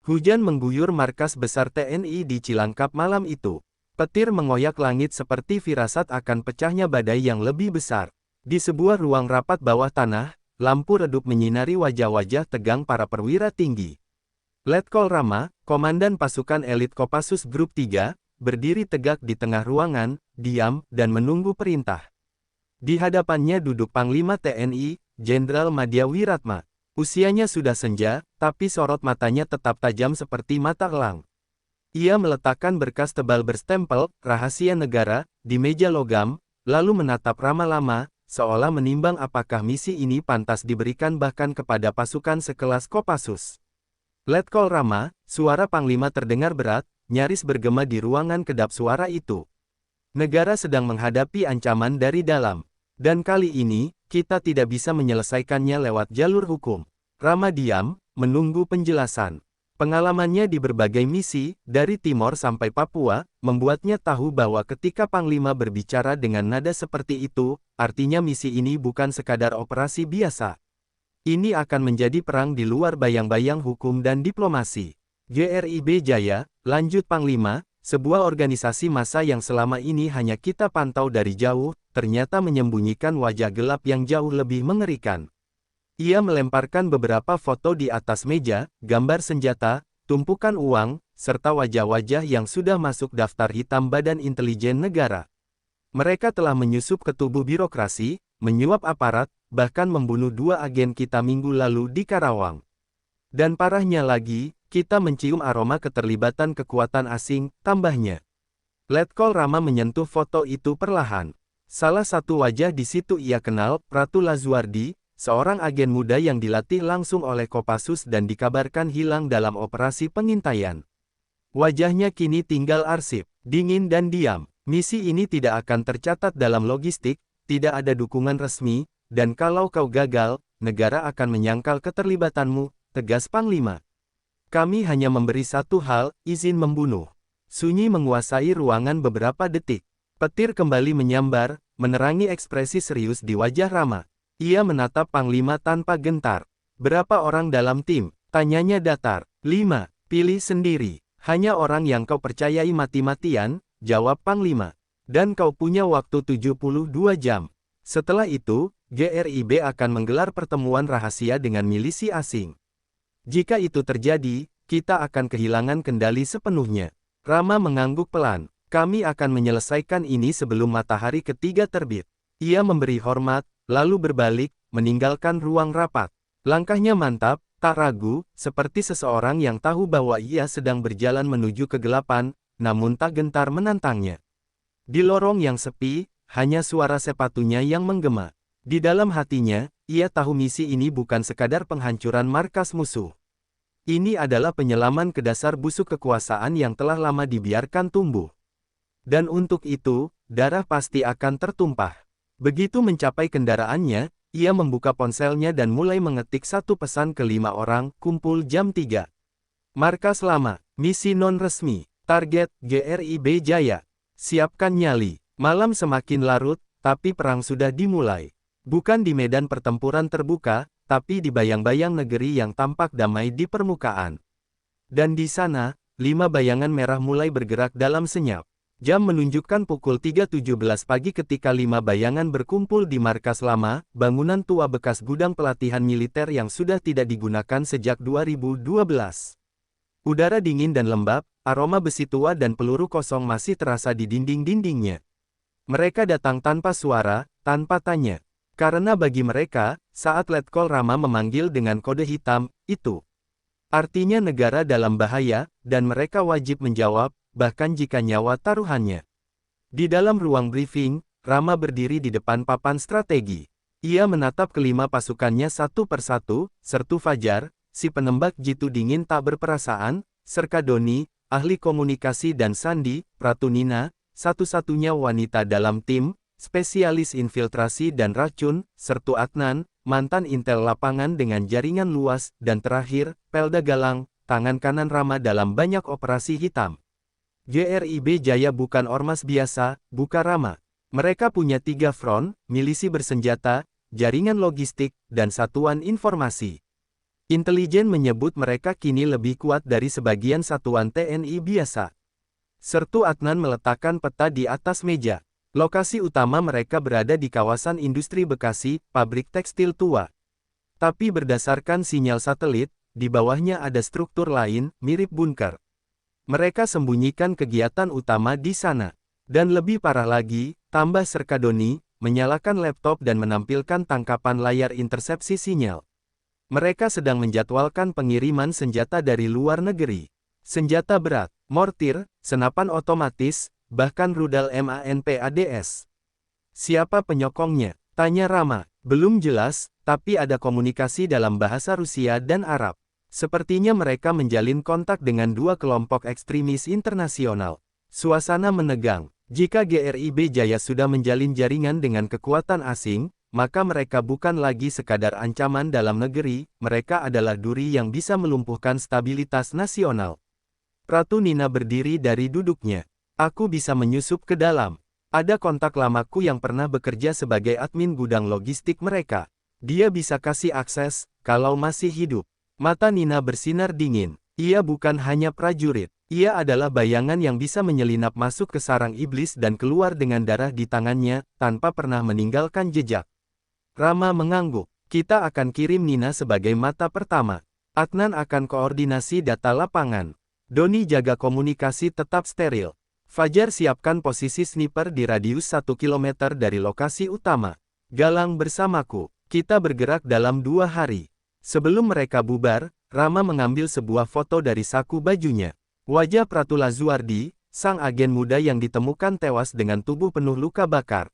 Hujan mengguyur markas besar TNI di Cilangkap malam itu. Petir mengoyak langit seperti firasat akan pecahnya badai yang lebih besar. Di sebuah ruang rapat bawah tanah, lampu redup menyinari wajah-wajah tegang para perwira tinggi. Letkol Rama, komandan pasukan elit Kopassus Grup 3, berdiri tegak di tengah ruangan, diam, dan menunggu perintah. Di hadapannya duduk Panglima TNI, Jenderal Madya Wiratma. Usianya sudah senja, tapi sorot matanya tetap tajam seperti mata elang. Ia meletakkan berkas tebal berstempel, rahasia negara, di meja logam, lalu menatap Rama lama, seolah menimbang apakah misi ini pantas diberikan bahkan kepada pasukan sekelas Kopassus. Letkol Rama, suara Panglima terdengar berat, nyaris bergema di ruangan kedap suara itu. Negara sedang menghadapi ancaman dari dalam. Dan kali ini, kita tidak bisa menyelesaikannya lewat jalur hukum. Rama diam, menunggu penjelasan. Pengalamannya di berbagai misi, dari Timor sampai Papua, membuatnya tahu bahwa ketika Panglima berbicara dengan nada seperti itu, artinya misi ini bukan sekadar operasi biasa. Ini akan menjadi perang di luar bayang-bayang hukum dan diplomasi. GRIB Jaya, lanjut Panglima, sebuah organisasi massa yang selama ini hanya kita pantau dari jauh, ternyata menyembunyikan wajah gelap yang jauh lebih mengerikan. Ia melemparkan beberapa foto di atas meja, gambar senjata, tumpukan uang, serta wajah-wajah yang sudah masuk daftar hitam Badan Intelijen Negara. Mereka telah menyusup ke tubuh birokrasi, menyuap aparat, bahkan membunuh 2 agen kita minggu lalu di Karawang. Dan parahnya lagi, kita mencium aroma keterlibatan kekuatan asing, tambahnya. Letkol Rama menyentuh foto itu perlahan. Salah satu wajah di situ ia kenal, Pratu Lazuardi, seorang agen muda yang dilatih langsung oleh Kopassus dan dikabarkan hilang dalam operasi pengintaian. Wajahnya kini tinggal arsip, dingin dan diam. Misi ini tidak akan tercatat dalam logistik, tidak ada dukungan resmi, dan kalau kau gagal, negara akan menyangkal keterlibatanmu, tegas Panglima. Kami hanya memberi satu hal, izin membunuh. Sunyi menguasai ruangan beberapa detik. Petir kembali menyambar, menerangi ekspresi serius di wajah Rama. Ia menatap Panglima tanpa gentar. Berapa orang dalam tim? Tanyanya datar. 5. Pilih sendiri. Hanya orang yang kau percayai mati-matian, jawab Panglima. Dan kau punya waktu 72 jam. Setelah itu, GRIB akan menggelar pertemuan rahasia dengan milisi asing. Jika itu terjadi, kita akan kehilangan kendali sepenuhnya. Rama mengangguk pelan. Kami akan menyelesaikan ini sebelum matahari ketiga terbit. Ia memberi hormat, lalu berbalik, meninggalkan ruang rapat. Langkahnya mantap, tak ragu, seperti seseorang yang tahu bahwa ia sedang berjalan menuju kegelapan, namun tak gentar menantangnya. Di lorong yang sepi, hanya suara sepatunya yang menggema. Di dalam hatinya, ia tahu misi ini bukan sekadar penghancuran markas musuh. Ini adalah penyelaman ke dasar busuk kekuasaan yang telah lama dibiarkan tumbuh. Dan untuk itu, darah pasti akan tertumpah. Begitu mencapai kendaraannya, ia membuka ponselnya dan mulai mengetik satu pesan ke 5 orang, kumpul jam 3. Markas lama, misi non-resmi, target, GRIB Jaya. Siapkan nyali. Malam semakin larut, tapi perang sudah dimulai. Bukan di medan pertempuran terbuka, tapi di bayang-bayang negeri yang tampak damai di permukaan. Dan di sana, 5 bayangan merah mulai bergerak dalam senyap. Jam menunjukkan pukul 3.17 pagi ketika 5 bayangan berkumpul di markas lama, bangunan tua bekas gudang pelatihan militer yang sudah tidak digunakan sejak 2012. Udara dingin dan lembab, aroma besi tua dan peluru kosong masih terasa di dinding-dindingnya. Mereka datang tanpa suara, tanpa tanya. Karena bagi mereka, saat Letkol Rama memanggil dengan kode hitam, itu artinya negara dalam bahaya, dan mereka wajib menjawab, bahkan jika nyawa taruhannya. Di dalam ruang briefing, Rama berdiri di depan papan strategi. Ia menatap kelima pasukannya satu persatu, Sertu Fajar, si penembak jitu dingin tak berperasaan, Serkadoni, ahli komunikasi dan Sandi, Pratu Nina, satu-satunya wanita dalam tim, spesialis infiltrasi dan racun, Sertu Adnan, mantan intel lapangan dengan jaringan luas, dan terakhir, Pelda Galang, tangan kanan Rama dalam banyak operasi hitam. GRIB Jaya bukan ormas biasa, bukan Rama. Mereka punya 3 front, milisi bersenjata, jaringan logistik, dan satuan informasi. Intelijen menyebut mereka kini lebih kuat dari sebagian satuan TNI biasa. Sertu Adnan meletakkan peta di atas meja. Lokasi utama mereka berada di kawasan industri Bekasi, pabrik tekstil tua. Tapi berdasarkan sinyal satelit, di bawahnya ada struktur lain, mirip bunker. Mereka sembunyikan kegiatan utama di sana. Dan lebih parah lagi, tambah Serkadoni, menyalakan laptop dan menampilkan tangkapan layar intersepsi sinyal. Mereka sedang menjadwalkan pengiriman senjata dari luar negeri. Senjata berat, mortir, senapan otomatis, bahkan rudal MANPADS. Siapa penyokongnya? Tanya Rama. Belum jelas, tapi ada komunikasi dalam bahasa Rusia dan Arab. Sepertinya mereka menjalin kontak dengan dua kelompok ekstremis internasional. Suasana menegang. Jika GRIB Jaya sudah menjalin jaringan dengan kekuatan asing, maka mereka bukan lagi sekadar ancaman dalam negeri, mereka adalah duri yang bisa melumpuhkan stabilitas nasional. Ratu Nina berdiri dari duduknya. Aku bisa menyusup ke dalam. Ada kontak lamaku yang pernah bekerja sebagai admin gudang logistik mereka. Dia bisa kasih akses, kalau masih hidup. Mata Nina bersinar dingin. Ia bukan hanya prajurit. Ia adalah bayangan yang bisa menyelinap masuk ke sarang iblis dan keluar dengan darah di tangannya, tanpa pernah meninggalkan jejak. Rama mengangguk. Kita akan kirim Nina sebagai mata pertama. Adnan akan koordinasi data lapangan. Doni jaga komunikasi tetap steril. Fajar siapkan posisi sniper di radius 1 km dari lokasi utama. Galang bersamaku. Kita bergerak dalam 2 hari. Sebelum mereka bubar, Rama mengambil sebuah foto dari saku bajunya. Wajah Pratu Lazuardi, sang agen muda yang ditemukan tewas dengan tubuh penuh luka bakar.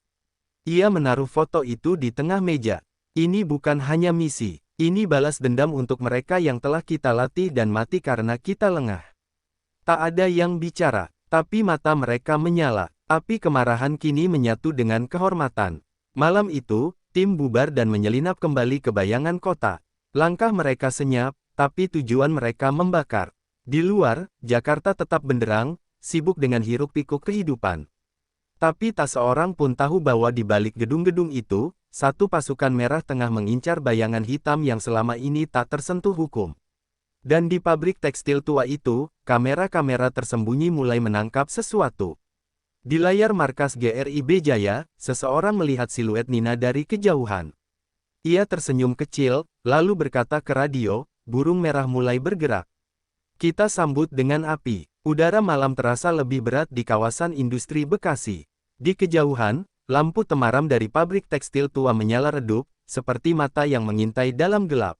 Ia menaruh foto itu di tengah meja. Ini bukan hanya misi, ini balas dendam untuk mereka yang telah kita latih dan mati karena kita lengah. Tak ada yang bicara, tapi mata mereka menyala. Api kemarahan kini menyatu dengan kehormatan. Malam itu, tim bubar dan menyelinap kembali ke bayangan kota. Langkah mereka senyap, tapi tujuan mereka membakar. Di luar, Jakarta tetap benderang, sibuk dengan hiruk-pikuk kehidupan. Tapi tak seorang pun tahu bahwa di balik gedung-gedung itu, satu pasukan merah tengah mengincar bayangan hitam yang selama ini tak tersentuh hukum. Dan di pabrik tekstil tua itu, kamera-kamera tersembunyi mulai menangkap sesuatu. Di layar markas GRIB Jaya, seseorang melihat siluet Nina dari kejauhan. Ia tersenyum kecil, lalu berkata ke radio, burung merah mulai bergerak. Kita sambut dengan api. Udara malam terasa lebih berat di kawasan industri Bekasi. Di kejauhan, lampu temaram dari pabrik tekstil tua menyala redup, seperti mata yang mengintai dalam gelap.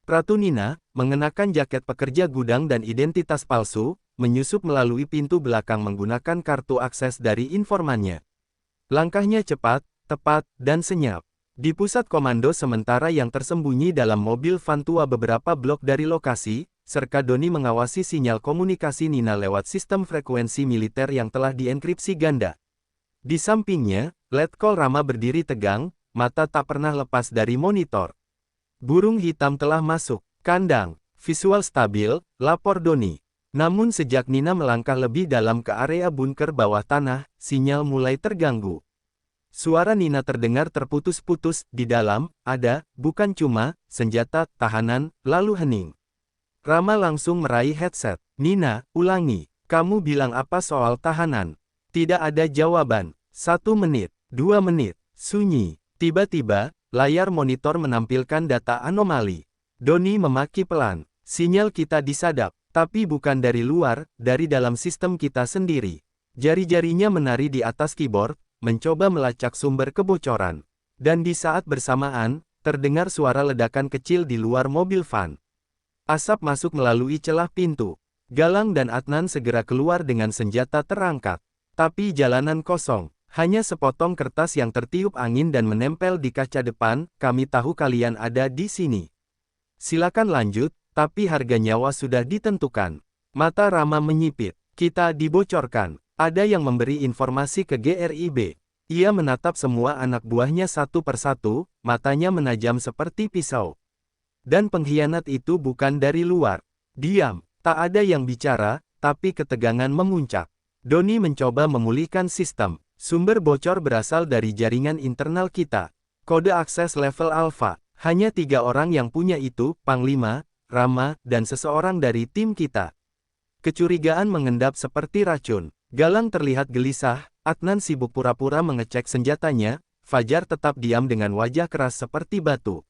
Ratu Nina, mengenakan jaket pekerja gudang dan identitas palsu, menyusup melalui pintu belakang menggunakan kartu akses dari informannya. Langkahnya cepat, tepat, dan senyap. Di pusat komando sementara yang tersembunyi dalam mobil van tua beberapa blok dari lokasi, Serkadoni mengawasi sinyal komunikasi Nina lewat sistem frekuensi militer yang telah dienkripsi ganda. Di sampingnya, Letkol Rama berdiri tegang, mata tak pernah lepas dari monitor. Burung hitam telah masuk. Kandang. Visual stabil, lapor Doni. Namun sejak Nina melangkah lebih dalam ke area bunker bawah tanah, sinyal mulai terganggu. Suara Nina terdengar terputus-putus. Di dalam, ada, bukan cuma, senjata, tahanan, lalu hening. Rama langsung meraih headset. Nina, ulangi. Kamu bilang apa soal tahanan? Tidak ada jawaban. 1 menit, 2 menit, sunyi. Tiba-tiba, layar monitor menampilkan data anomali. Doni memaki pelan. Sinyal kita disadap, tapi bukan dari luar, dari dalam sistem kita sendiri. Jari-jarinya menari di atas keyboard, mencoba melacak sumber kebocoran. Dan di saat bersamaan, terdengar suara ledakan kecil di luar mobil van. Asap masuk melalui celah pintu. Galang dan Adnan segera keluar dengan senjata terangkat. Tapi jalanan kosong. Hanya sepotong kertas yang tertiup angin dan menempel di kaca depan, kami tahu kalian ada di sini. Silakan lanjut, tapi harga nyawa sudah ditentukan. Mata Rama menyipit. Kita dibocorkan. Ada yang memberi informasi ke GRIB. Ia menatap semua anak buahnya satu persatu, matanya menajam seperti pisau. Dan pengkhianat itu bukan dari luar. Diam, tak ada yang bicara, tapi ketegangan memuncak. Doni mencoba memulihkan sistem. Sumber bocor berasal dari jaringan internal kita. Kode akses level alpha. Hanya 3 orang yang punya itu, Panglima, Rama, dan seseorang dari tim kita. Kecurigaan mengendap seperti racun. Galang terlihat gelisah, Adnan sibuk pura-pura mengecek senjatanya, Fajar tetap diam dengan wajah keras seperti batu.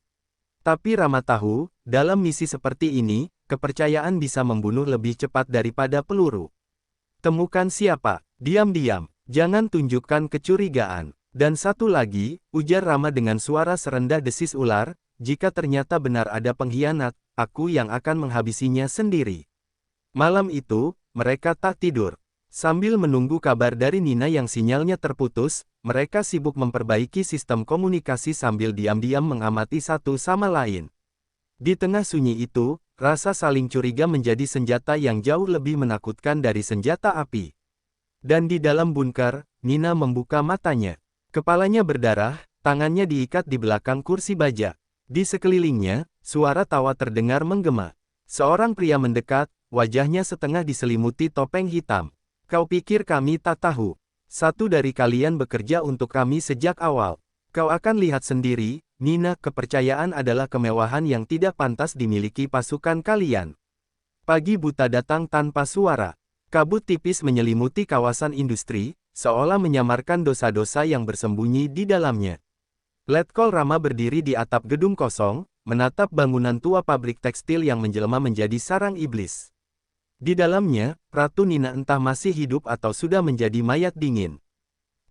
Tapi Rama tahu, dalam misi seperti ini, kepercayaan bisa membunuh lebih cepat daripada peluru. Temukan siapa, diam-diam, jangan tunjukkan kecurigaan. Dan satu lagi, ujar Rama dengan suara serendah desis ular, jika ternyata benar ada pengkhianat, aku yang akan menghabisinya sendiri. Malam itu, mereka tak tidur. Sambil menunggu kabar dari Nina yang sinyalnya terputus, mereka sibuk memperbaiki sistem komunikasi sambil diam-diam mengamati satu sama lain. Di tengah sunyi itu, rasa saling curiga menjadi senjata yang jauh lebih menakutkan dari senjata api. Dan di dalam bunker, Nina membuka matanya. Kepalanya berdarah, tangannya diikat di belakang kursi baja. Di sekelilingnya, suara tawa terdengar menggema. Seorang pria mendekat, wajahnya setengah diselimuti topeng hitam. Kau pikir kami tak tahu? Satu dari kalian bekerja untuk kami sejak awal. Kau akan lihat sendiri, Nina, kepercayaan adalah kemewahan yang tidak pantas dimiliki pasukan kalian. Pagi buta datang tanpa suara. Kabut tipis menyelimuti kawasan industri, seolah menyamarkan dosa-dosa yang bersembunyi di dalamnya. Letkol Rama berdiri di atap gedung kosong, menatap bangunan tua pabrik tekstil yang menjelma menjadi sarang iblis. Di dalamnya, Ratu Nina entah masih hidup atau sudah menjadi mayat dingin.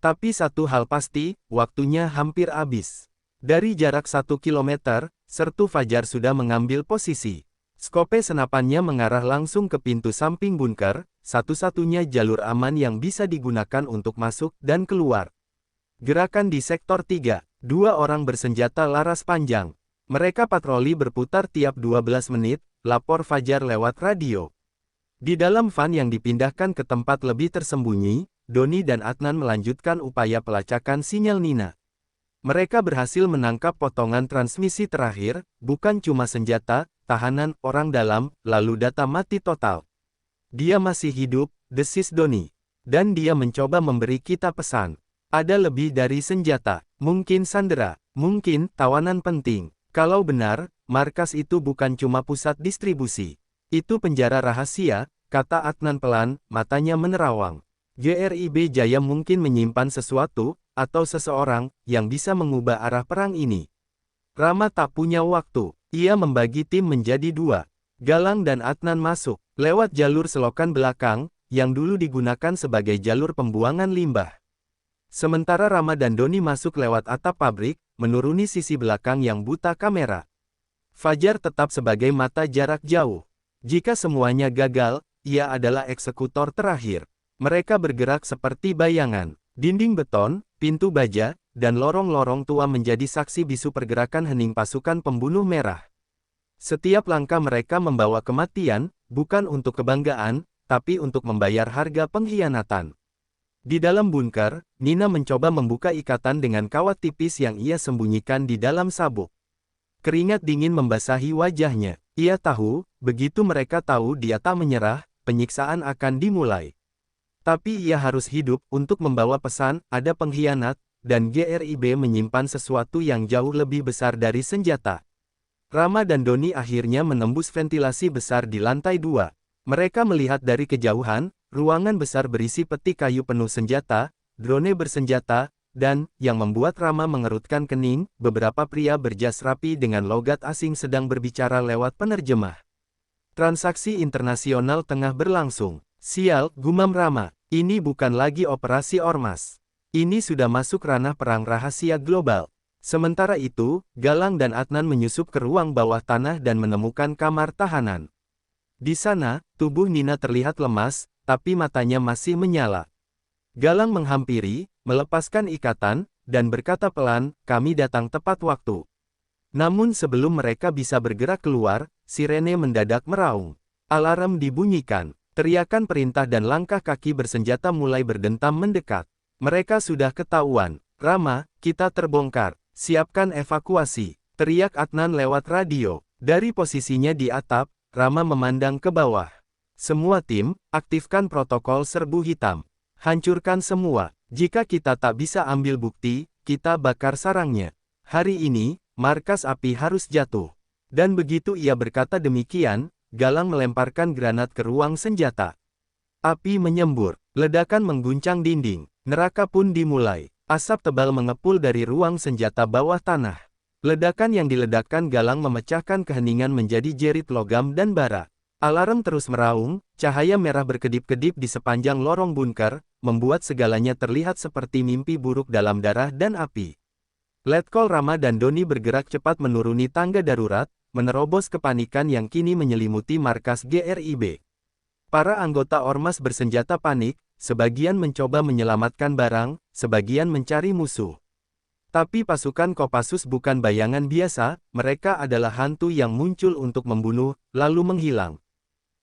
Tapi satu hal pasti, waktunya hampir habis. Dari jarak 1 kilometer, Sertu Fajar sudah mengambil posisi. Skope senapannya mengarah langsung ke pintu samping bunker, satu-satunya jalur aman yang bisa digunakan untuk masuk dan keluar. Gerakan di sektor 3, 2 orang bersenjata laras panjang. Mereka patroli berputar tiap 12 menit, lapor Fajar lewat radio. Di dalam van yang dipindahkan ke tempat lebih tersembunyi, Doni dan Adnan melanjutkan upaya pelacakan sinyal Nina. Mereka berhasil menangkap potongan transmisi terakhir, bukan cuma senjata, tahanan, orang dalam, lalu data mati total. Dia masih hidup, desis Doni. Dan dia mencoba memberi kita pesan. Ada lebih dari senjata, mungkin sandera, mungkin tawanan penting. Kalau benar, markas itu bukan cuma pusat distribusi. Itu penjara rahasia, kata Adnan pelan, matanya menerawang. GRIB Jaya mungkin menyimpan sesuatu, atau seseorang, yang bisa mengubah arah perang ini. Rama tak punya waktu. Ia membagi tim menjadi 2. Galang dan Adnan masuk, lewat jalur selokan belakang, yang dulu digunakan sebagai jalur pembuangan limbah. Sementara Rama dan Doni masuk lewat atap pabrik, menuruni sisi belakang yang buta kamera. Fajar tetap sebagai mata jarak jauh. Jika semuanya gagal, ia adalah eksekutor terakhir. Mereka bergerak seperti bayangan. Dinding beton, pintu baja, dan lorong-lorong tua menjadi saksi bisu pergerakan hening pasukan pembunuh merah. Setiap langkah mereka membawa kematian, bukan untuk kebanggaan, tapi untuk membayar harga pengkhianatan. Di dalam bunker, Nina mencoba membuka ikatan dengan kawat tipis yang ia sembunyikan di dalam sabuk. Keringat dingin membasahi wajahnya. Ia tahu, begitu mereka tahu dia tak menyerah, penyiksaan akan dimulai. Tapi ia harus hidup untuk membawa pesan, ada pengkhianat, dan GRIB menyimpan sesuatu yang jauh lebih besar dari senjata. Rama dan Doni akhirnya menembus ventilasi besar di lantai 2. Mereka melihat dari kejauhan, ruangan besar berisi peti kayu penuh senjata, drone bersenjata, dan, yang membuat Rama mengerutkan kening, beberapa pria berjas rapi dengan logat asing sedang berbicara lewat penerjemah. Transaksi internasional tengah berlangsung. Sial, gumam Rama. Ini bukan lagi operasi ormas. Ini sudah masuk ranah perang rahasia global. Sementara itu, Galang dan Adnan menyusup ke ruang bawah tanah dan menemukan kamar tahanan. Di sana, tubuh Nina terlihat lemas, tapi matanya masih menyala. Galang menghampiri, melepaskan ikatan, dan berkata pelan, kami datang tepat waktu. Namun sebelum mereka bisa bergerak keluar, sirene mendadak meraung. Alarm dibunyikan. Teriakan perintah dan langkah kaki bersenjata mulai berdentam mendekat. Mereka sudah ketahuan. Rama, kita terbongkar. Siapkan evakuasi. Teriak Adnan lewat radio. Dari posisinya di atap, Rama memandang ke bawah. Semua tim, aktifkan protokol serbu hitam. Hancurkan semua. Jika kita tak bisa ambil bukti, kita bakar sarangnya. Hari ini, markas api harus jatuh. Dan begitu ia berkata demikian, Galang melemparkan granat ke ruang senjata. Api menyembur, ledakan mengguncang dinding, neraka pun dimulai. Asap tebal mengepul dari ruang senjata bawah tanah. Ledakan yang diledakkan Galang memecahkan keheningan menjadi jerit logam dan bara. Alarm terus meraung, cahaya merah berkedip-kedip di sepanjang lorong bunker, membuat segalanya terlihat seperti mimpi buruk dalam darah dan api. Letkol Rama dan Doni bergerak cepat menuruni tangga darurat, menerobos kepanikan yang kini menyelimuti markas GRIB. Para anggota ormas bersenjata panik, sebagian mencoba menyelamatkan barang, sebagian mencari musuh. Tapi pasukan Kopassus bukan bayangan biasa, mereka adalah hantu yang muncul untuk membunuh, lalu menghilang.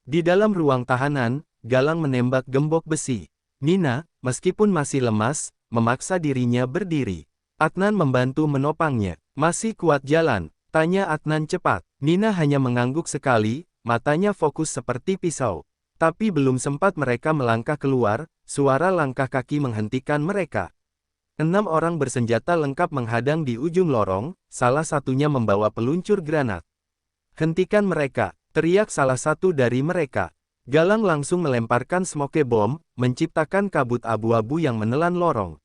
Di dalam ruang tahanan, Galang menembak gembok besi. Nina, meskipun masih lemas, memaksa dirinya berdiri. Adnan membantu menopangnya. Masih kuat jalan? Tanya Adnan cepat. Nina hanya mengangguk sekali, matanya fokus seperti pisau. Tapi belum sempat mereka melangkah keluar, suara langkah kaki menghentikan mereka. 6 orang bersenjata lengkap menghadang di ujung lorong, salah satunya membawa peluncur granat. Hentikan mereka, teriak salah satu dari mereka. Galang langsung melemparkan smoke bomb, menciptakan kabut abu-abu yang menelan lorong.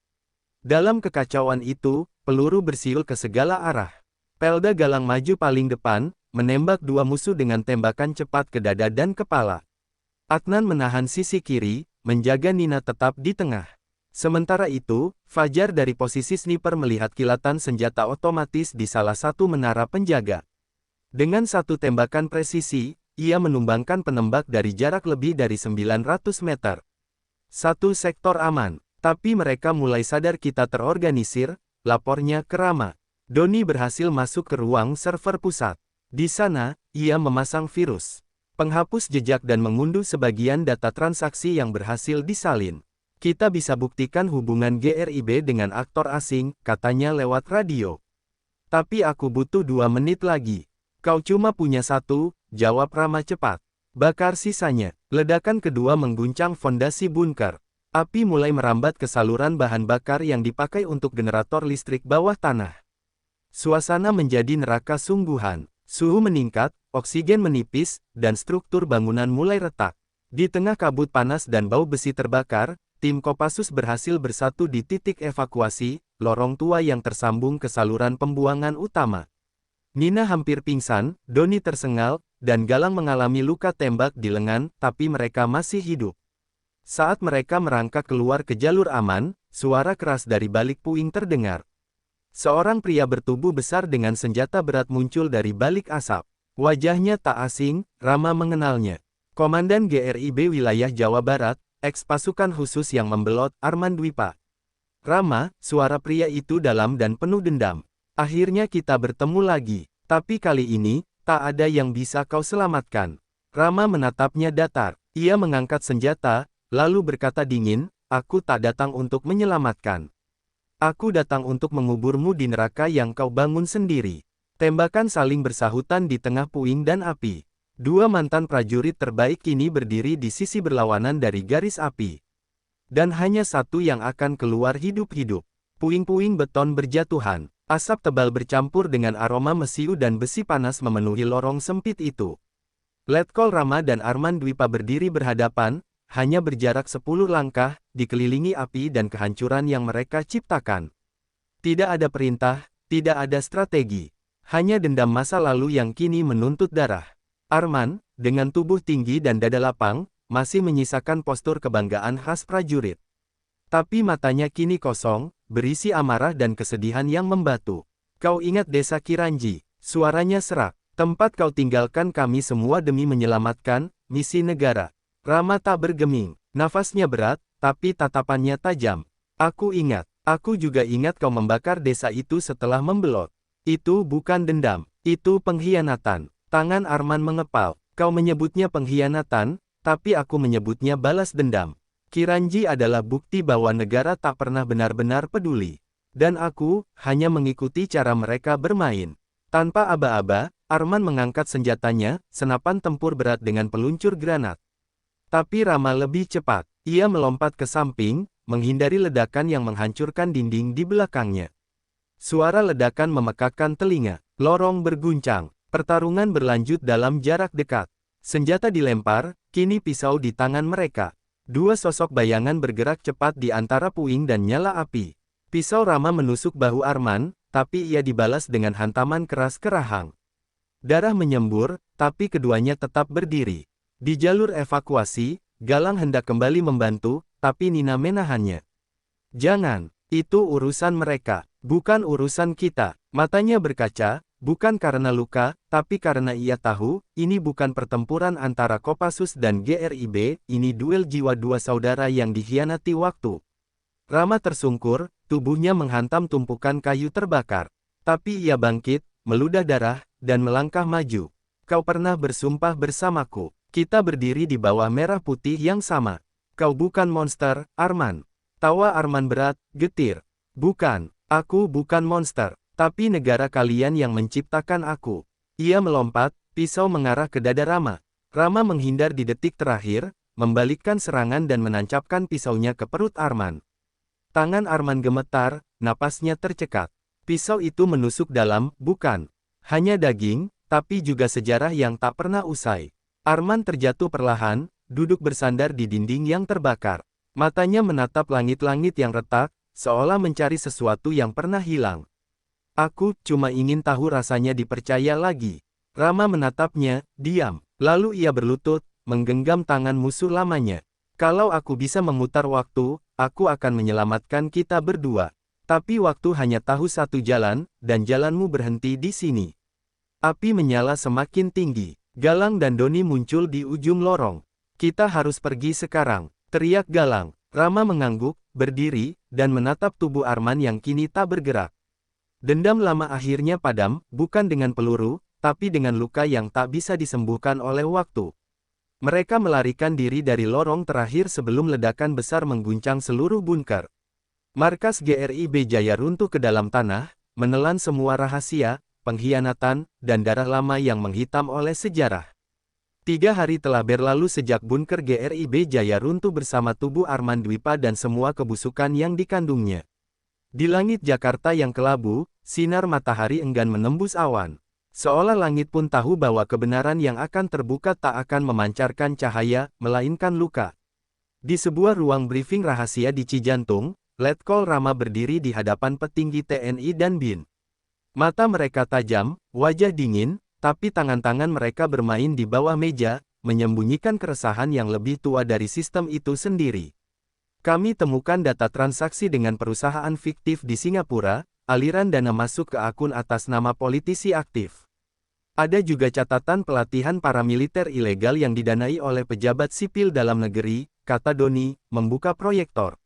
Dalam kekacauan itu, peluru bersiul ke segala arah. Pelda Galang maju paling depan, menembak 2 musuh dengan tembakan cepat ke dada dan kepala. Adnan menahan sisi kiri, menjaga Nina tetap di tengah. Sementara itu, Fajar dari posisi sniper melihat kilatan senjata otomatis di salah satu menara penjaga. Dengan satu tembakan presisi, ia menumbangkan penembak dari jarak lebih dari 900 meter. Satu sektor aman, tapi mereka mulai sadar kita terorganisir, lapornya ke Rama. Doni berhasil masuk ke ruang server pusat. Di sana, ia memasang virus penghapus jejak dan mengunduh sebagian data transaksi yang berhasil disalin. Kita bisa buktikan hubungan GRIB dengan aktor asing, katanya lewat radio. Tapi aku butuh 2 menit lagi. Kau cuma punya 1, jawab Rama cepat. Bakar sisanya. Ledakan kedua mengguncang fondasi bunker. Api mulai merambat ke saluran bahan bakar yang dipakai untuk generator listrik bawah tanah. Suasana menjadi neraka sungguhan. Suhu meningkat, oksigen menipis, dan struktur bangunan mulai retak. Di tengah kabut panas dan bau besi terbakar, tim Kopassus berhasil bersatu di titik evakuasi, lorong tua yang tersambung ke saluran pembuangan utama. Nina hampir pingsan, Doni tersengal, dan Galang mengalami luka tembak di lengan, tapi mereka masih hidup. Saat mereka merangkak keluar ke jalur aman, suara keras dari balik puing terdengar. Seorang pria bertubuh besar dengan senjata berat muncul dari balik asap. Wajahnya tak asing, Rama mengenalnya. Komandan GRIB wilayah Jawa Barat, eks-pasukan khusus yang membelot, Arman Dwipa. Rama, suara pria itu dalam dan penuh dendam. Akhirnya kita bertemu lagi, tapi kali ini, tak ada yang bisa kau selamatkan. Rama menatapnya datar. Ia mengangkat senjata, lalu berkata dingin, aku tak datang untuk menyelamatkan. Aku datang untuk menguburmu di neraka yang kau bangun sendiri. Tembakan saling bersahutan di tengah puing dan api. 2 mantan prajurit terbaik kini berdiri di sisi berlawanan dari garis api. Dan hanya satu yang akan keluar hidup-hidup. Puing-puing beton berjatuhan. Asap tebal bercampur dengan aroma mesiu dan besi panas memenuhi lorong sempit itu. Letkol Rama dan Arman Dwipa berdiri berhadapan, hanya berjarak 10 langkah, dikelilingi api dan kehancuran yang mereka ciptakan. Tidak ada perintah, tidak ada strategi. Hanya dendam masa lalu yang kini menuntut darah. Arman, dengan tubuh tinggi dan dada lapang, masih menyisakan postur kebanggaan khas prajurit. Tapi matanya kini kosong, berisi amarah dan kesedihan yang membatu. Kau ingat desa Kiranji? Suaranya serak. Tempat kau tinggalkan kami semua demi menyelamatkan misi negara. Rama tak bergeming. Nafasnya berat, tapi tatapannya tajam. Aku ingat. Aku juga ingat kau membakar desa itu setelah membelot. Itu bukan dendam. Itu pengkhianatan. Tangan Arman mengepal. Kau menyebutnya pengkhianatan, tapi aku menyebutnya balas dendam. Kiranji adalah bukti bahwa negara tak pernah benar-benar peduli. Dan aku, hanya mengikuti cara mereka bermain. Tanpa aba-aba, Arman mengangkat senjatanya, senapan tempur berat dengan peluncur granat. Tapi Rama lebih cepat. Ia melompat ke samping, menghindari ledakan yang menghancurkan dinding di belakangnya. Suara ledakan memekakkan telinga. Lorong berguncang. Pertarungan berlanjut dalam jarak dekat. Senjata dilempar, kini pisau di tangan mereka. Dua sosok bayangan bergerak cepat di antara puing dan nyala api. Pisau Rama menusuk bahu Arman, tapi ia dibalas dengan hantaman keras ke rahang. Darah menyembur, tapi keduanya tetap berdiri. Di jalur evakuasi, Galang hendak kembali membantu, tapi Nina menahannya. Jangan, itu urusan mereka, bukan urusan kita. Matanya berkaca, bukan karena luka, tapi karena ia tahu, ini bukan pertempuran antara Kopassus dan GRIB, ini duel jiwa dua saudara yang dikhianati waktu. Rama tersungkur, tubuhnya menghantam tumpukan kayu terbakar. Tapi ia bangkit, meludah darah, dan melangkah maju. Kau pernah bersumpah bersamaku. Kita berdiri di bawah merah putih yang sama. Kau bukan monster, Arman. Tawa Arman berat, getir. Bukan, aku bukan monster, tapi negara kalian yang menciptakan aku. Ia melompat, pisau mengarah ke dada Rama. Rama menghindar di detik terakhir, membalikkan serangan dan menancapkan pisaunya ke perut Arman. Tangan Arman gemetar, napasnya tercekat. Pisau itu menusuk dalam, bukan hanya daging, tapi juga sejarah yang tak pernah usai. Arman terjatuh perlahan, duduk bersandar di dinding yang terbakar. Matanya menatap langit-langit yang retak, seolah mencari sesuatu yang pernah hilang. Aku cuma ingin tahu rasanya dipercaya lagi. Rama menatapnya, diam. Lalu ia berlutut, menggenggam tangan musuh lamanya. Kalau aku bisa memutar waktu, aku akan menyelamatkan kita berdua. Tapi waktu hanya tahu satu jalan, dan jalanmu berhenti di sini. Api menyala semakin tinggi. Galang dan Doni muncul di ujung lorong. Kita harus pergi sekarang, teriak Galang. Rama mengangguk, berdiri, dan menatap tubuh Arman yang kini tak bergerak. Dendam lama akhirnya padam, bukan dengan peluru, tapi dengan luka yang tak bisa disembuhkan oleh waktu. Mereka melarikan diri dari lorong terakhir sebelum ledakan besar mengguncang seluruh bunker. Markas GRIB Jaya runtuh ke dalam tanah, menelan semua rahasia, pengkhianatan, dan darah lama yang menghitam oleh sejarah. 3 hari telah berlalu sejak bunker GRIB Jaya runtuh bersama tubuh Arman Dwipa dan semua kebusukan yang dikandungnya. Di langit Jakarta yang kelabu, sinar matahari enggan menembus awan. Seolah langit pun tahu bahwa kebenaran yang akan terbuka tak akan memancarkan cahaya, melainkan luka. Di sebuah ruang briefing rahasia di Cijantung, Letkol Rama berdiri di hadapan petinggi TNI dan BIN. Mata mereka tajam, wajah dingin, tapi tangan-tangan mereka bermain di bawah meja, menyembunyikan keresahan yang lebih tua dari sistem itu sendiri. Kami temukan data transaksi dengan perusahaan fiktif di Singapura, aliran dana masuk ke akun atas nama politisi aktif. Ada juga catatan pelatihan paramiliter ilegal yang didanai oleh pejabat sipil dalam negeri, kata Doni, membuka proyektor.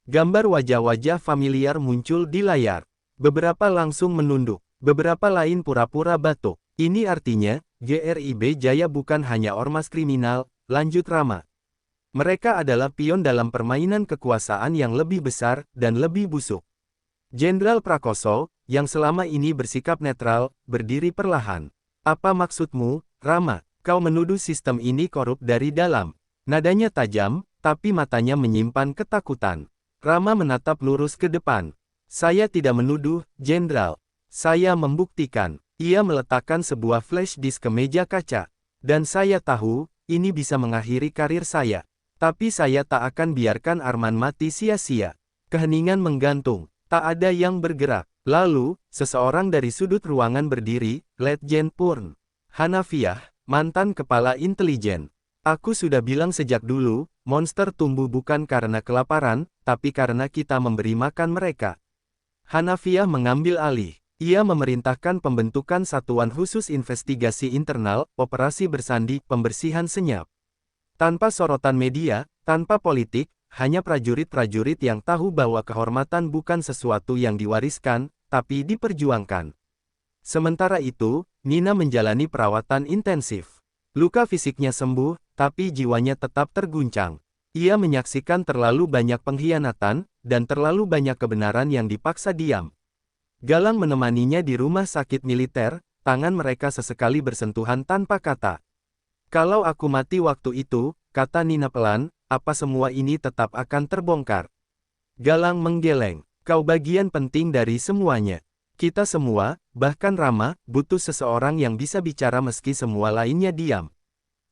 Gambar wajah-wajah familiar muncul di layar. Beberapa langsung menunduk, beberapa lain pura-pura batuk. Ini artinya, GRIB Jaya bukan hanya ormas kriminal, lanjut Rama. Mereka adalah pion dalam permainan kekuasaan yang lebih besar dan lebih busuk. Jenderal Prakoso, yang selama ini bersikap netral, berdiri perlahan. Apa maksudmu, Rama? Kau menuduh sistem ini korup dari dalam. Nadanya tajam, tapi matanya menyimpan ketakutan. Rama menatap lurus ke depan. Saya tidak menuduh, Jenderal. Saya membuktikan. Ia meletakkan sebuah flash disk ke meja kaca. Dan saya tahu, ini bisa mengakhiri karir saya. Tapi saya tak akan biarkan Arman mati sia-sia. Keheningan menggantung. Tak ada yang bergerak. Lalu, seseorang dari sudut ruangan berdiri, Letjen Purn Hanafiah, mantan kepala intelijen. Aku sudah bilang sejak dulu, monster tumbuh bukan karena kelaparan, tapi karena kita memberi makan mereka. Hanafiah mengambil alih. Ia memerintahkan pembentukan Satuan Khusus Investigasi Internal, Operasi Bersandi, Pembersihan Senyap. Tanpa sorotan media, tanpa politik, hanya prajurit-prajurit yang tahu bahwa kehormatan bukan sesuatu yang diwariskan, tapi diperjuangkan. Sementara itu, Nina menjalani perawatan intensif. Luka fisiknya sembuh, tapi jiwanya tetap terguncang. Ia menyaksikan terlalu banyak pengkhianatan, dan terlalu banyak kebenaran yang dipaksa diam. Galang menemaninya di rumah sakit militer, tangan mereka sesekali bersentuhan tanpa kata. Kalau aku mati waktu itu, kata Nina pelan, apa semua ini tetap akan terbongkar. Galang menggeleng, kau bagian penting dari semuanya. Kita semua, bahkan Rama, butuh seseorang yang bisa bicara meski semua lainnya diam.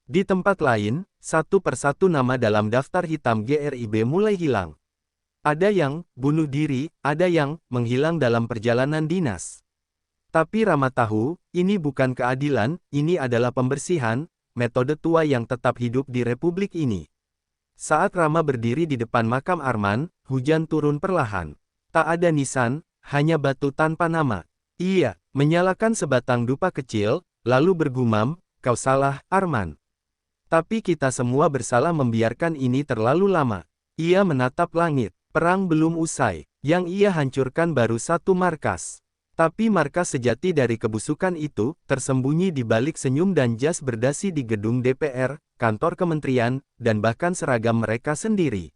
Di tempat lain, satu persatu nama dalam daftar hitam GRIB mulai hilang. Ada yang bunuh diri, ada yang menghilang dalam perjalanan dinas. Tapi Rama tahu, ini bukan keadilan, ini adalah pembersihan, metode tua yang tetap hidup di republik ini. Saat Rama berdiri di depan makam Arman, hujan turun perlahan. Tak ada nisan, hanya batu tanpa nama. Ia menyalakan sebatang dupa kecil, lalu bergumam, "Kau salah, Arman. Tapi kita semua bersalah membiarkan ini terlalu lama." Ia menatap langit. Perang belum usai. Yang ia hancurkan baru satu markas. Tapi markas sejati dari kebusukan itu, tersembunyi di balik senyum dan jas berdasi di gedung DPR, kantor kementerian, dan bahkan seragam mereka sendiri.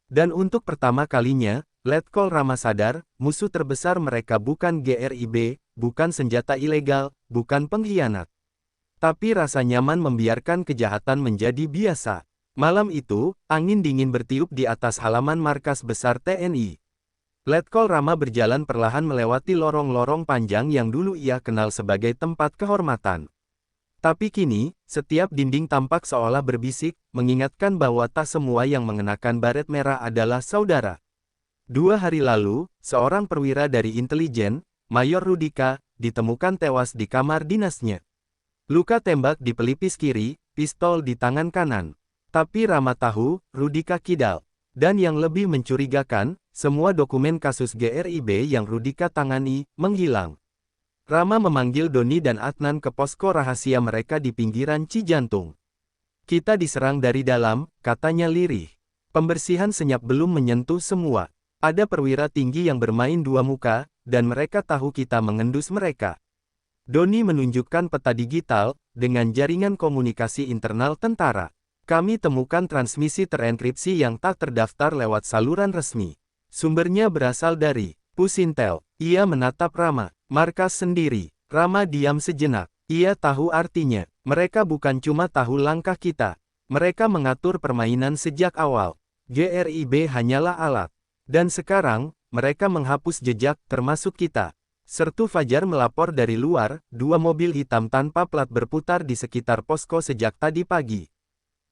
Dan untuk pertama kalinya, Letkol Rama sadar, musuh terbesar mereka bukan GRIB, bukan senjata ilegal, bukan pengkhianat. Tapi rasa nyaman membiarkan kejahatan menjadi biasa. Malam itu, angin dingin bertiup di atas halaman markas besar TNI. Letkol Rama berjalan perlahan melewati lorong-lorong panjang yang dulu ia kenal sebagai tempat kehormatan. Tapi kini, setiap dinding tampak seolah berbisik, mengingatkan bahwa tak semua yang mengenakan baret merah adalah saudara. 2 hari lalu, seorang perwira dari intelijen, Mayor Rudika, ditemukan tewas di kamar dinasnya. Luka tembak di pelipis kiri, pistol di tangan kanan. Tapi Rama tahu, Rudika kidal. Dan yang lebih mencurigakan, semua dokumen kasus GRIB yang Rudika tangani, menghilang. Rama memanggil Doni dan Adnan ke posko rahasia mereka di pinggiran Cijantung. "Kita diserang dari dalam," katanya lirih. "Pembersihan senyap belum menyentuh semua. Ada perwira tinggi yang bermain dua muka, dan mereka tahu kita mengendus mereka." Doni menunjukkan peta digital, dengan jaringan komunikasi internal tentara. "Kami temukan transmisi terenkripsi yang tak terdaftar lewat saluran resmi. Sumbernya berasal dari Pusintel." Ia menatap Rama. "Markas sendiri." Rama diam sejenak. Ia tahu artinya. Mereka bukan cuma tahu langkah kita. Mereka mengatur permainan sejak awal. GRIB hanyalah alat. Dan sekarang, mereka menghapus jejak, termasuk kita. Sertu Fajar melapor dari luar, 2 mobil hitam tanpa plat berputar di sekitar posko sejak tadi pagi.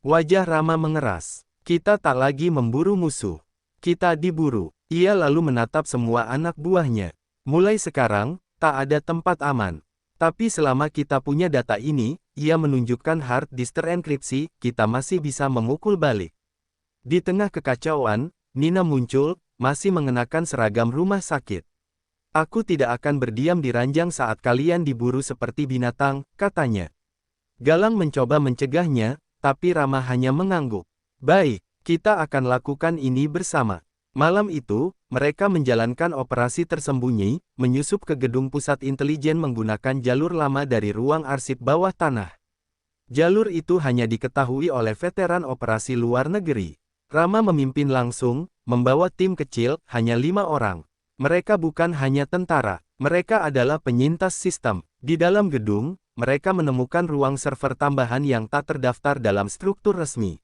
Wajah Rama mengeras. "Kita tak lagi memburu musuh. Kita diburu." Ia lalu menatap semua anak buahnya. "Mulai sekarang, tak ada tempat aman. Tapi selama kita punya data ini," ia menunjukkan hard disk terenkripsi, "kita masih bisa memukul balik." Di tengah kekacauan, Nina muncul, masih mengenakan seragam rumah sakit. "Aku tidak akan berdiam di ranjang saat kalian diburu seperti binatang," katanya. Galang mencoba mencegahnya, tapi Rama hanya mengangguk. "Baik, kita akan lakukan ini bersama." Malam itu, mereka menjalankan operasi tersembunyi, menyusup ke gedung pusat intelijen menggunakan jalur lama dari ruang arsip bawah tanah. Jalur itu hanya diketahui oleh veteran operasi luar negeri. Rama memimpin langsung, membawa tim kecil, hanya 5 orang. Mereka bukan hanya tentara, mereka adalah penyintas sistem. Di dalam gedung, mereka menemukan ruang server tambahan yang tak terdaftar dalam struktur resmi.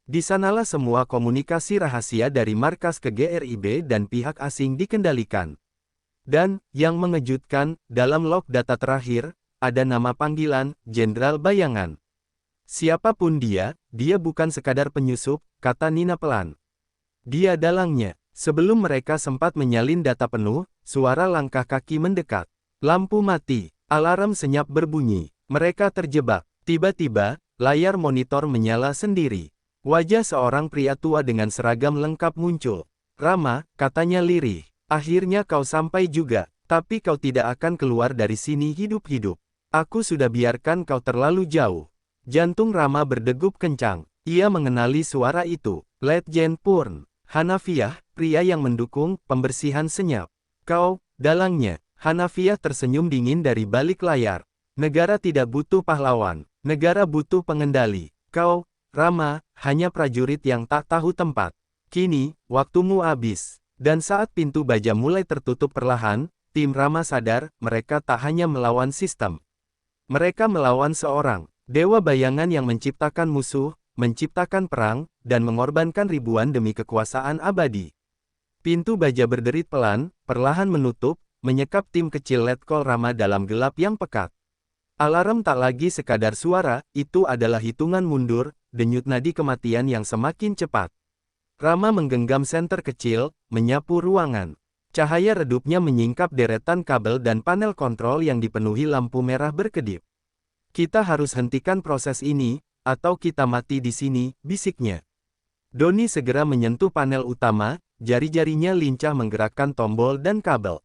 Di sanalah semua komunikasi rahasia dari markas ke GRIB dan pihak asing dikendalikan. Dan, yang mengejutkan, dalam log data terakhir, ada nama panggilan, Jenderal Bayangan. "Siapapun dia bukan sekadar penyusup," kata Nina pelan. "Dia dalangnya." Sebelum mereka sempat menyalin data penuh, suara langkah kaki mendekat. Lampu mati. Alarm senyap berbunyi. Mereka terjebak. Tiba-tiba, layar monitor menyala sendiri. Wajah seorang pria tua dengan seragam lengkap muncul. "Rama," katanya lirih. "Akhirnya kau sampai juga. Tapi kau tidak akan keluar dari sini hidup-hidup. Aku sudah biarkan kau terlalu jauh." Jantung Rama berdegup kencang. Ia mengenali suara itu. Letjen Purn. Hanafiah, pria yang mendukung pembersihan senyap. "Kau, dalangnya." Hanafiah tersenyum dingin dari balik layar. "Negara tidak butuh pahlawan. Negara butuh pengendali. Kau, Rama, hanya prajurit yang tak tahu tempat. Kini, waktumu habis." Dan saat pintu baja mulai tertutup perlahan, tim Rama sadar, mereka tak hanya melawan sistem. Mereka melawan seorang dewa bayangan yang menciptakan musuh, menciptakan perang, dan mengorbankan ribuan demi kekuasaan abadi. Pintu baja berderit pelan, perlahan menutup, menyekap tim kecil Letkol Rama dalam gelap yang pekat. Alarm tak lagi sekadar suara, itu adalah hitungan mundur, denyut nadi kematian yang semakin cepat. Rama menggenggam senter kecil, menyapu ruangan. Cahaya redupnya menyingkap deretan kabel dan panel kontrol yang dipenuhi lampu merah berkedip. Kita harus hentikan proses ini, atau kita mati di sini, bisiknya. Doni segera menyentuh panel utama, jari-jarinya lincah menggerakkan tombol dan kabel.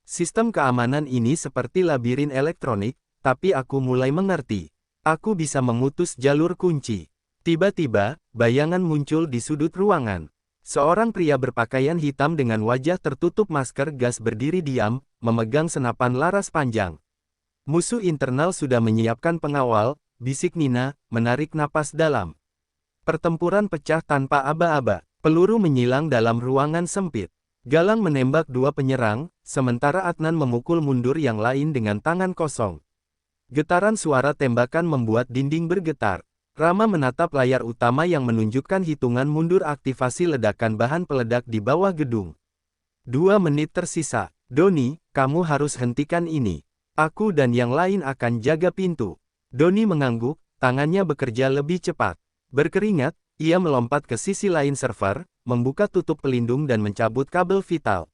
Sistem keamanan ini seperti labirin elektronik, tapi aku mulai mengerti. Aku bisa memutus jalur kunci. Tiba-tiba, bayangan muncul di sudut ruangan. Seorang pria berpakaian hitam dengan wajah tertutup masker gas berdiri diam, memegang senapan laras panjang. Musuh internal sudah menyiapkan pengawal, bisik Nina, menarik napas dalam. Pertempuran pecah tanpa aba-aba. Peluru menyilang dalam ruangan sempit. Galang menembak dua penyerang, sementara Adnan memukul mundur yang lain dengan tangan kosong. Getaran suara tembakan membuat dinding bergetar. Rama menatap layar utama yang menunjukkan hitungan mundur aktivasi ledakan bahan peledak di bawah gedung. 2 menit tersisa. Doni, kamu harus hentikan ini. Aku dan yang lain akan jaga pintu. Doni mengangguk, tangannya bekerja lebih cepat. Berkeringat, ia melompat ke sisi lain server, membuka tutup pelindung dan mencabut kabel vital.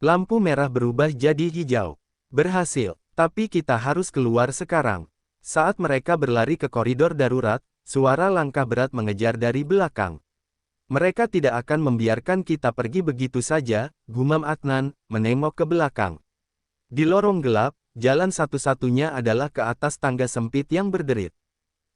Lampu merah berubah jadi hijau. Berhasil, tapi kita harus keluar sekarang. Saat mereka berlari ke koridor darurat, suara langkah berat mengejar dari belakang. Mereka tidak akan membiarkan kita pergi begitu saja, gumam Adnan, menengok ke belakang. Di lorong gelap, jalan satu-satunya adalah ke atas tangga sempit yang berderit.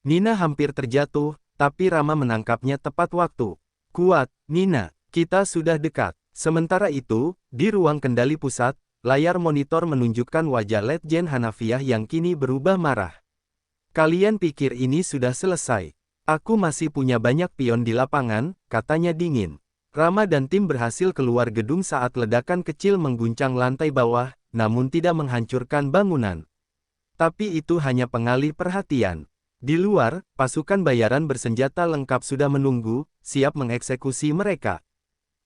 Nina hampir terjatuh, tapi Rama menangkapnya tepat waktu. Kuat, Nina, kita sudah dekat. Sementara itu, di ruang kendali pusat, layar monitor menunjukkan wajah Letjen Hanafiah yang kini berubah marah. Kalian pikir ini sudah selesai? Aku masih punya banyak pion di lapangan, katanya dingin. Rama dan tim berhasil keluar gedung saat ledakan kecil mengguncang lantai bawah, namun tidak menghancurkan bangunan. Tapi itu hanya pengalih perhatian. Di luar, pasukan bayaran bersenjata lengkap sudah menunggu, siap mengeksekusi mereka.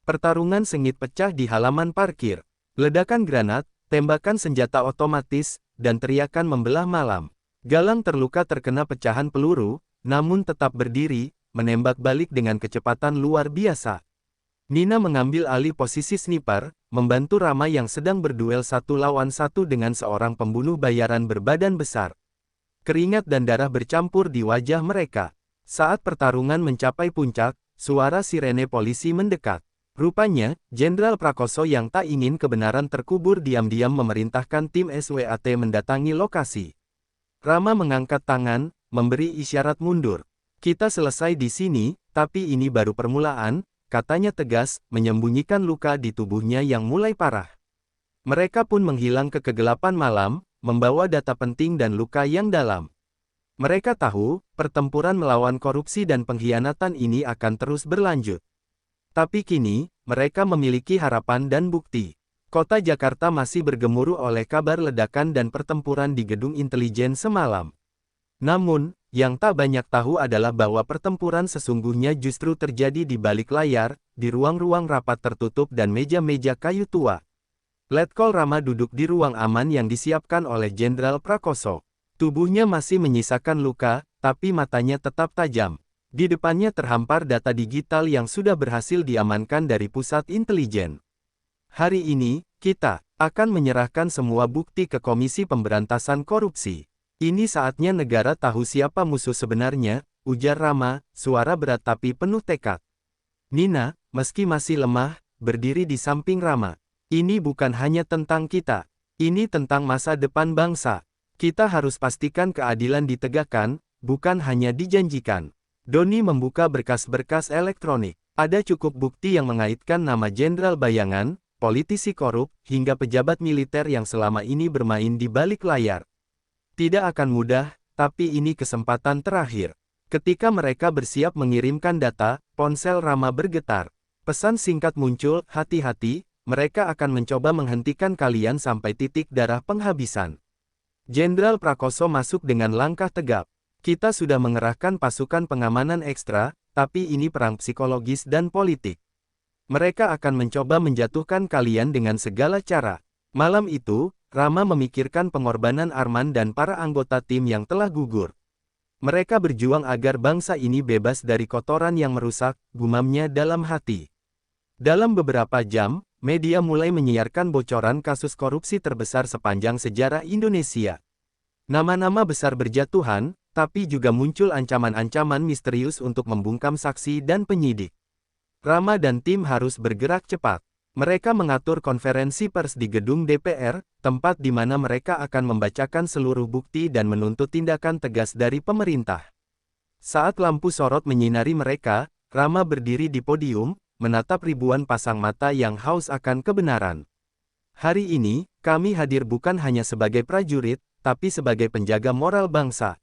Pertarungan sengit pecah di halaman parkir. Ledakan granat, tembakan senjata otomatis, dan teriakan membelah malam. Galang terluka terkena pecahan peluru, namun tetap berdiri, menembak balik dengan kecepatan luar biasa. Nina mengambil alih posisi sniper, membantu Rama yang sedang berduel 1 lawan 1 dengan seorang pembunuh bayaran berbadan besar. Keringat dan darah bercampur di wajah mereka. Saat pertarungan mencapai puncak, suara sirene polisi mendekat. Rupanya, Jenderal Prakoso yang tak ingin kebenaran terkubur diam-diam memerintahkan tim SWAT mendatangi lokasi. Rama mengangkat tangan, memberi isyarat mundur. Kita selesai di sini, tapi ini baru permulaan, katanya tegas, menyembunyikan luka di tubuhnya yang mulai parah. Mereka pun menghilang ke kegelapan malam, membawa data penting dan luka yang dalam. Mereka tahu, pertempuran melawan korupsi dan pengkhianatan ini akan terus berlanjut. Tapi kini, mereka memiliki harapan dan bukti. Kota Jakarta masih bergemuruh oleh kabar ledakan dan pertempuran di gedung intelijen semalam. Namun, yang tak banyak tahu adalah bahwa pertempuran sesungguhnya justru terjadi di balik layar, di ruang-ruang rapat tertutup dan meja-meja kayu tua. Letkol Rama duduk di ruang aman yang disiapkan oleh Jenderal Prakoso. Tubuhnya masih menyisakan luka, tapi matanya tetap tajam. Di depannya terhampar data digital yang sudah berhasil diamankan dari pusat intelijen. Hari ini, kita akan menyerahkan semua bukti ke Komisi Pemberantasan Korupsi. Ini saatnya negara tahu siapa musuh sebenarnya, ujar Rama, suara berat tapi penuh tekad. Nina, meski masih lemah, berdiri di samping Rama. Ini bukan hanya tentang kita. Ini tentang masa depan bangsa. Kita harus pastikan keadilan ditegakkan, bukan hanya dijanjikan. Doni membuka berkas-berkas elektronik. Ada cukup bukti yang mengaitkan nama Jenderal Bayangan, politisi korup, hingga pejabat militer yang selama ini bermain di balik layar. Tidak akan mudah, tapi ini kesempatan terakhir. Ketika mereka bersiap mengirimkan data, ponsel Rama bergetar. Pesan singkat muncul, hati-hati, mereka akan mencoba menghentikan kalian sampai titik darah penghabisan. Jenderal Prakoso masuk dengan langkah tegap. Kita sudah mengerahkan pasukan pengamanan ekstra, tapi ini perang psikologis dan politik. Mereka akan mencoba menjatuhkan kalian dengan segala cara. Malam itu, Rama memikirkan pengorbanan Arman dan para anggota tim yang telah gugur. Mereka berjuang agar bangsa ini bebas dari kotoran yang merusak, gumamnya dalam hati. Dalam beberapa jam, media mulai menyiarkan bocoran kasus korupsi terbesar sepanjang sejarah Indonesia. Nama-nama besar berjatuhan, tapi juga muncul ancaman-ancaman misterius untuk membungkam saksi dan penyidik. Rama dan tim harus bergerak cepat. Mereka mengatur konferensi pers di gedung DPR, tempat di mana mereka akan membacakan seluruh bukti dan menuntut tindakan tegas dari pemerintah. Saat lampu sorot menyinari mereka, Rama berdiri di podium, menatap ribuan pasang mata yang haus akan kebenaran. Hari ini, kami hadir bukan hanya sebagai prajurit, tapi sebagai penjaga moral bangsa.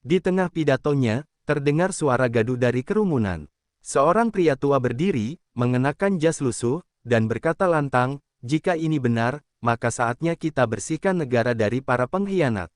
Di tengah pidatonya, terdengar suara gaduh dari kerumunan. Seorang pria tua berdiri, mengenakan jas lusuh, dan berkata lantang, jika ini benar, maka saatnya kita bersihkan negara dari para pengkhianat.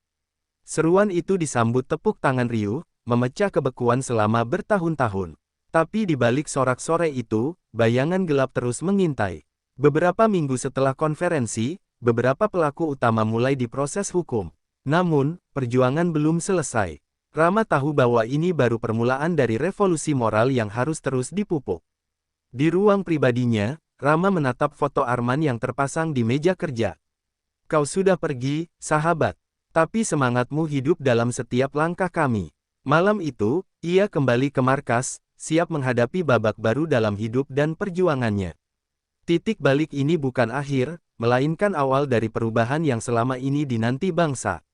Seruan itu disambut tepuk tangan riuh, memecah kebekuan selama bertahun-tahun. Tapi di balik sorak-sorai itu, bayangan gelap terus mengintai. Beberapa minggu setelah konferensi, beberapa pelaku utama mulai diproses hukum. Namun, perjuangan belum selesai. Rama tahu bahwa ini baru permulaan dari revolusi moral yang harus terus dipupuk. Di ruang pribadinya, Rama menatap foto Arman yang terpasang di meja kerja. Kau sudah pergi, sahabat. Tapi semangatmu hidup dalam setiap langkah kami. Malam itu, ia kembali ke markas, siap menghadapi babak baru dalam hidup dan perjuangannya. Titik balik ini bukan akhir, melainkan awal dari perubahan yang selama ini dinanti bangsa.